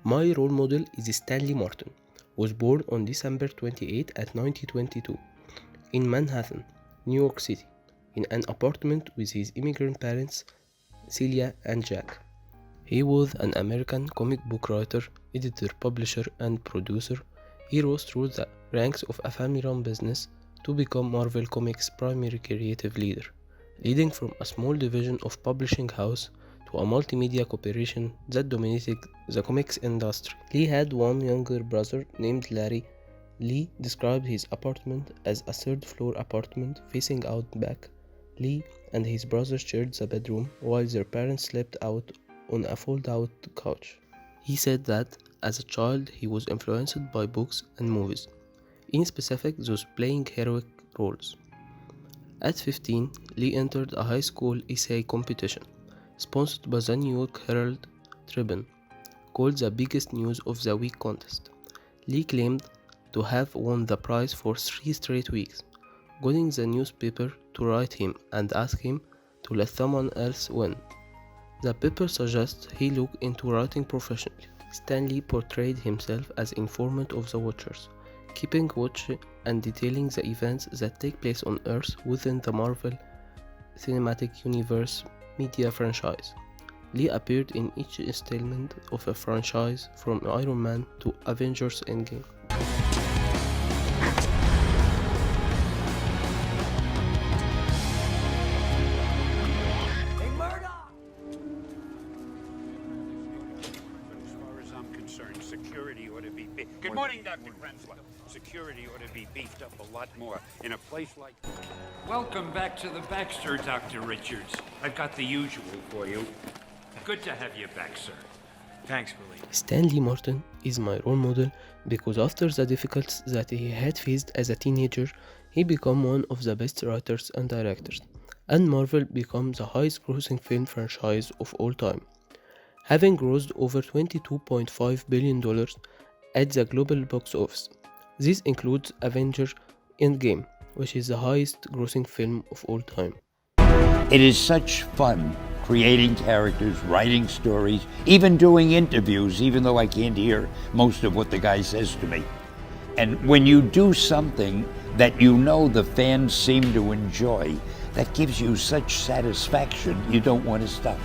My role model is Stanley Martin, was born on December 28 at 1922 in Manhattan, New York City, in an apartment with his immigrant parents, Celia and Jack. He was an American comic book writer, editor, publisher, and producer. He rose through the ranks of a family-run business to become Marvel Comics' primary creative leader, leading from a small division of publishing house to a multimedia corporation that dominated the comics industry. Lee had one younger brother named Larry. Lee described his apartment as a third-floor apartment facing out back. Lee and his brother shared the bedroom while their parents slept out on a fold-out couch. He said that, as a child, he was influenced by books and movies, in specific those playing heroic roles. At 15, Lee entered a high school essay competition, sponsored by the New York Herald Tribune, called the Biggest News of the Week contest. Lee claimed to have won the prize for 3 straight weeks, getting the newspaper to write him and ask him to let someone else win. The paper suggests he look into writing professionally. Stan Lee portrayed himself as informant of the Watchers, keeping watch and detailing the events that take place on Earth within the Marvel Cinematic Universe media franchise. Lee appeared in each installment of a franchise from Iron Man to Avengers Endgame. Security ought to be Good morning, Dr. Krensler. Security ought to be beefed up a lot more in a place like... Welcome back to the Baxter, Dr. Richards. I've got the usual for you. Good to have you back, sir. Thanks, Billy. Stanley Martin is my role model because after the difficulties that he had faced as a teenager, he became one of the best writers and directors, and Marvel became the highest grossing film franchise of all time, having grossed over $22.5 billion at the global box office. This includes Avengers Endgame, which is the highest grossing film of all time. It is such fun creating characters, writing stories, even doing interviews, even though I can't hear most of what the guy says to me. And when you do something that you know the fans seem to enjoy, that gives you such satisfaction, you don't want to stop.